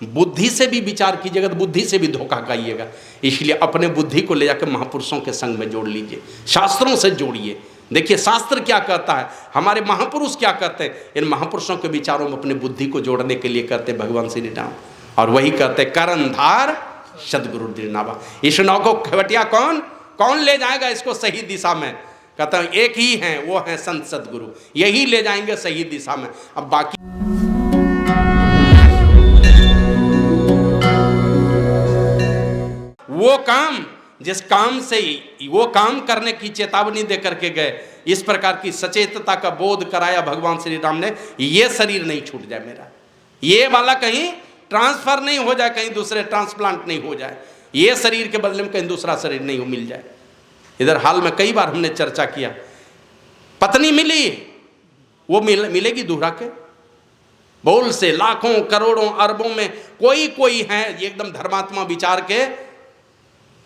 बुद्धि से भी विचार कीजिएगा तो बुद्धि से भी धोखा खाइएगा। इसलिए अपने बुद्धि को ले जाकर महापुरुषों के संग में जोड़ लीजिए, शास्त्रों से जोड़िए। देखिए शास्त्र क्या कहता है, हमारे महापुरुष क्या कहते हैं। इन महापुरुषों के विचारों में अपने बुद्धि को जोड़ने के लिए कहते हैं भगवान श्री राम, और वही कहते हैं करंधार सदगुरु दृढ़नावा। इस नाव को खवटिया कौन ले जाएगा इसको सही दिशा में। कहता है एक ही हैं, वो हैं संत सदगुरु, यही ले जाएंगे सही दिशा में। अब बाकी वो काम जिस काम से वो काम करने की चेतावनी दे करके गए, इस प्रकार की सचेतता का बोध कराया भगवान श्री राम ने। ये शरीर नहीं छूट जाए मेरा, ये वाला कहीं ट्रांसफर नहीं हो जाए, कहीं दूसरे ट्रांसप्लांट नहीं हो जाए, ये शरीर के बदले में कहीं दूसरा शरीर नहीं मिल जाए। इधर हाल में कई बार हमने चर्चा किया, पत्नी मिली वो मिलेगी दूहरा के। बोल से लाखों करोड़ों अरबों में कोई है एकदम धर्मात्मा विचार के,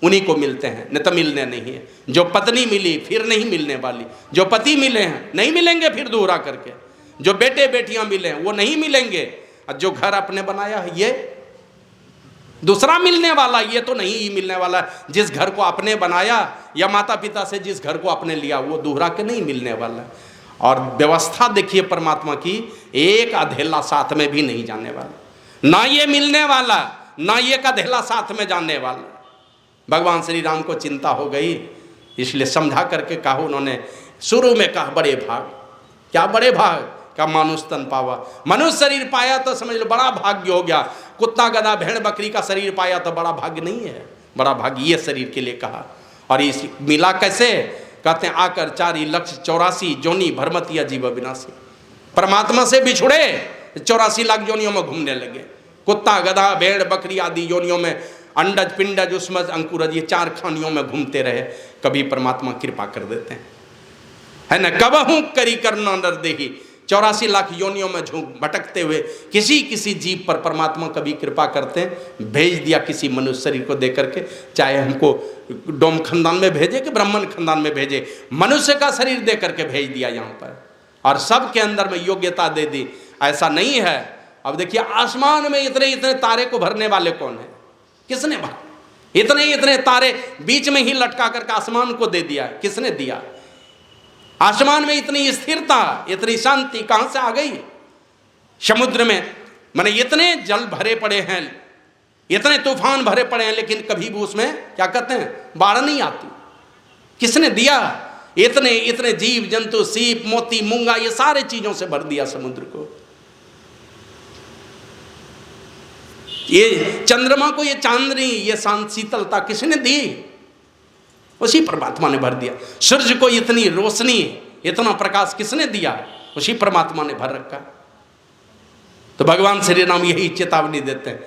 उन्हीं को मिलते हैं, नहीं तो मिलने नहीं है। जो पत्नी मिली फिर नहीं मिलने वाली, जो पति मिले हैं नहीं मिलेंगे फिर दोहरा करके, जो बेटे बेटियां मिले हैं वो नहीं मिलेंगे, और जो घर अपने बनाया है ये दूसरा मिलने वाला, ये तो नहीं ही मिलने वाला। जिस घर को आपने बनाया या माता पिता से जिस घर को आपने लिया वो दोहरा के नहीं मिलने वाला। और व्यवस्था देखिए परमात्मा की, एक अधेला साथ में भी नहीं जाने वाला, ना ये मिलने वाला ना ये का अधेला साथ में जाने वाला। भगवान श्री राम को चिंता हो गई, इसलिए समझा करके कहा उन्होंने। शुरू में कहा बड़े भाग, क्या बड़े भाग का मानुष तन पावा। मनुष्य शरीर पाया तो समझ लो बड़ा भाग्य हो गया। कुत्ता गधा भेड़ बकरी का शरीर पाया तो बड़ा भाग्य नहीं है, बड़ा भाग्य ये शरीर के लिए कहा। और इस मिला कैसे, कहते हैं आकर 4,84,00,000 जोनी भरमतिया जीव विनाशी। परमात्मा से बिछुड़े 84 लाख जोनियों में घूमने लगे। कुत्ता गधा भेड़ बकरी आदि योनियों में, अंडज पिंडज उस्मज अंकुरज, ये 4 खानियों में घूमते रहे। कभी परमात्मा कृपा कर देते हैं, है ना। कबहू करी करना नर देही, 84 लाख योनियों में भटकते हुए किसी जीव पर परमात्मा कभी कृपा करते हैं, भेज दिया किसी मनुष्य शरीर को दे करके। चाहे हमको डोम खानदान में भेजे कि ब्राह्मण खानदान में भेजे, मनुष्य का शरीर दे करके भेज दिया यहाँ पर, और सबके अंदर में योग्यता दे दी। ऐसा नहीं है। अब देखिए आसमान में इतने तारे को भरने वाले कौन है, किसने भरा? इतने तारे बीच में ही लटका करके आसमान को दे दिया, किसने दिया? आसमान में इतनी स्थिरता इतनी शांति कहां से आ गई? समुद्र में माने इतने जल भरे पड़े हैं, इतने तूफान भरे पड़े हैं, लेकिन कभी भी उसमें क्या कहते हैं बाढ़ नहीं आती। किसने दिया? इतने जीव जंतु सीप मोती मूंगा ये सारे चीजों से भर दिया समुद्र को। ये चंद्रमा को ये चांदनी ये शांत शीतलता किसने दी? उसी परमात्मा ने भर दिया। सूर्य को इतनी रोशनी इतना प्रकाश किसने दिया? उसी परमात्मा ने भर रखा। तो भगवान श्री राम यही चेतावनी देते हैं,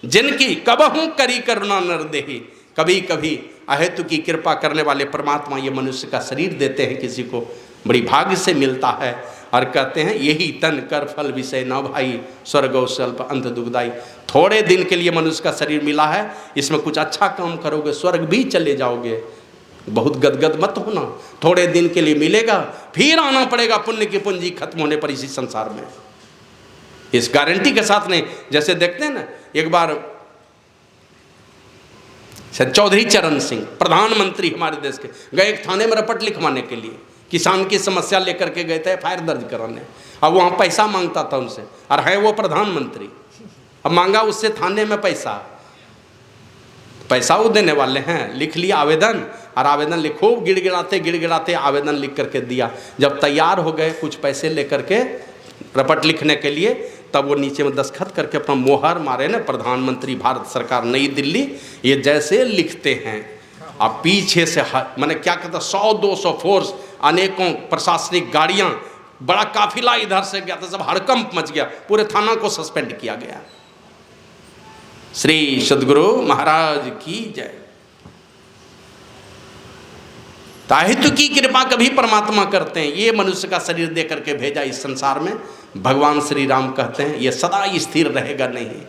जिनकी कबहू करी करुणा नर देही। कभी कभी अहेतु की कृपा करने वाले परमात्मा ये मनुष्य का शरीर देते हैं, किसी को बड़ी भाग्य से मिलता है। और कहते हैं यही तन कर फल विषय न भाई, स्वर्गो स्वल्प अंत दुखदाई। थोड़े दिन के लिए मनुष्य का शरीर मिला है, इसमें कुछ अच्छा काम करोगे स्वर्ग भी चले जाओगे। बहुत गदगद मत होना, थोड़े दिन के लिए मिलेगा फिर आना पड़ेगा, पुण्य की पूंजी खत्म होने पर इसी संसार में। इस गारंटी के साथ नहीं। जैसे देखते हैं ना, एक बार चौधरी चरण सिंह प्रधानमंत्री हमारे देश के गए एक थाने में रपट लिखवाने के लिए, किसान की समस्या लेकर के गए थे FIR दर्ज कराने। अब वहाँ पैसा मांगता था उनसे, और है वो प्रधानमंत्री। अब मांगा उससे थाने में पैसा वो देने वाले हैं। लिख लिया आवेदन, और आवेदन लिखो गिड़गिड़ाते आवेदन लिख करके दिया। जब तैयार हो गए कुछ पैसे लेकर के रपट लिखने के लिए, तब वो नीचे में दस्तखत करके अपना मोहर मारे ना, प्रधानमंत्री भारत सरकार नई दिल्ली। ये जैसे लिखते हैं अब पीछे से मैंने क्या कहता 100-200 फोर्स, अनेकों प्रशासनिक गाड़ियां, बड़ा काफिला इधर से गया था, सब हड़कंप मच गया, पूरे थाना को सस्पेंड किया गया। श्री सदगुरु महाराज की जय। ताहितु की कृपा कभी परमात्मा करते हैं, ये मनुष्य का शरीर दे करके भेजा इस संसार में। भगवान श्री राम कहते हैं ये सदा स्थिर रहेगा नहीं।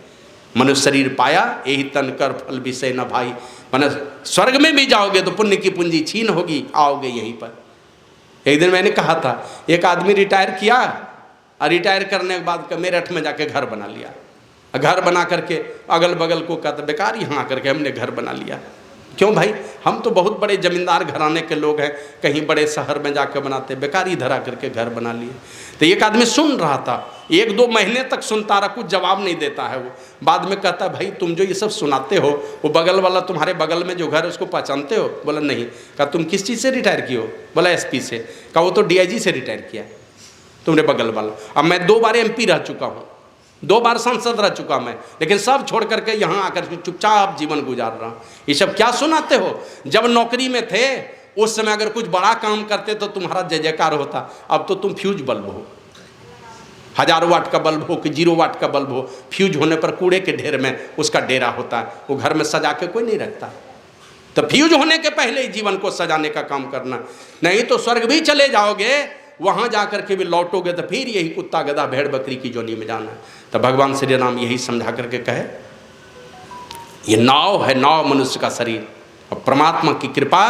मनुष्य शरीर पाया यही तन कर फल विषय न भाई। मैंने स्वर्ग में भी जाओगे तो पुण्य की पूंजी छीन होगी, आओगे यहीं पर। एक दिन मैंने कहा था, एक आदमी रिटायर किया, और रिटायर करने के बाद मेरठ में जाके घर बना लिया। घर बना करके अगल बगल को कहते बेकार यहाँ आकर के हमने घर बना लिया। क्यों भाई, हम तो बहुत बड़े जमींदार घराने के लोग हैं, कहीं बड़े शहर में जाकर बनाते, बेकार इधर आकर के घर बना लिए। तो एक आदमी सुन रहा था, 1-2 महीने तक सुनता रहा, कुछ जवाब नहीं देता है वो। बाद में कहता भाई तुम जो ये सब सुनाते हो, वो बगल वाला तुम्हारे बगल में जो घर है उसको पहचानते हो? बोला नहीं। कहा तुम किस चीज़ से रिटायर किए हो? बोला SP से। कहा वो तो DIG से रिटायर किया तुमने बगल वाला। अब मैं 2 बार MP रह चुका हूँ, 2 बार सांसद रह चुका मैं, लेकिन सब छोड़ करके यहाँ आकर चुपचाप जीवन गुजार रहा हूँ। ये सब क्या सुनाते हो? जब नौकरी में थे उस समय अगर कुछ बड़ा काम करते तो तुम्हारा जय जयकार होता। अब तो तुम फ्यूज बल्ब हो, 1000 वाट का बल्ब हो कि 0 वाट का बल्ब हो, फ्यूज होने पर कूड़े के ढेर में उसका डेरा होता है, वो घर में सजा के कोई नहीं रखता। तो फ्यूज होने के पहले ही जीवन को सजाने का काम करना, नहीं तो स्वर्ग भी चले जाओगे, वहां जाकर के भी लौटोगे तो फिर यही कुत्ता गधा भेड़ बकरी की जोनी में जाना है। तो भगवान श्री राम यही समझा करके कहे, ये नाव है, नाव मनुष्य का शरीर, और परमात्मा की कृपा,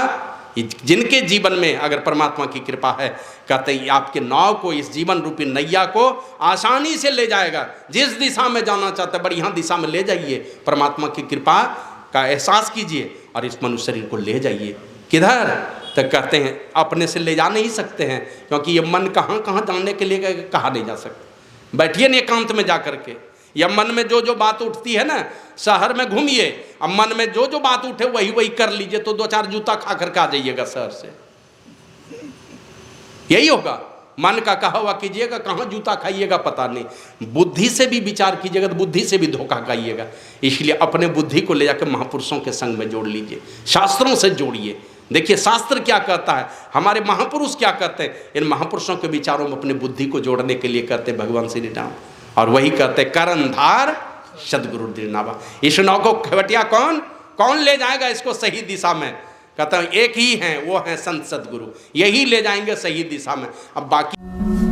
जिनके जीवन में अगर परमात्मा की कृपा है, कहते हैं आपके नाव को, इस जीवन रूपी नैया को आसानी से ले जाएगा। जिस दिशा में जाना चाहते बढ़िया दिशा में ले जाइए, परमात्मा की कृपा का एहसास कीजिए और इस मनुष्य शरीर को ले जाइए। किधर? तो कहते हैं अपने से ले जा नहीं सकते हैं, क्योंकि ये मन कहाँ कहाँ जाने के लिए कहा नहीं जा सकता। बैठिए न एकांत में जा करके, या मन में जो जो बात उठती है ना, शहर में घूमिए, अब मन में जो जो बात उठे वही वही कर लीजिए, तो 2-4 जूता खा करके आ जाइएगा शहर से। यही होगा, मन का कहा हुआ कीजिएगा, कहाँ जूता खाइएगा पता नहीं। बुद्धि से भी विचार कीजिएगा तो बुद्धि से भी धोखा खाइएगा। इसलिए अपने बुद्धि को ले जाकर महापुरुषों के संग में जोड़ लीजिए, शास्त्रों से जोड़िए। देखिए शास्त्र क्या कहता है, हमारे महापुरुष क्या कहते हैं, इन महापुरुषों के विचारों में अपनी बुद्धि को जोड़ने के लिए कहते हैं भगवान श्री राम। और वही कहते हैं करंधार सदगुरु दीनावा। इस नाव को खेवटिया कौन ले जाएगा इसको सही दिशा में? कहता है एक ही हैं, वो हैं संत सदगुरु, यही ले जाएंगे सही दिशा में। अब बाकी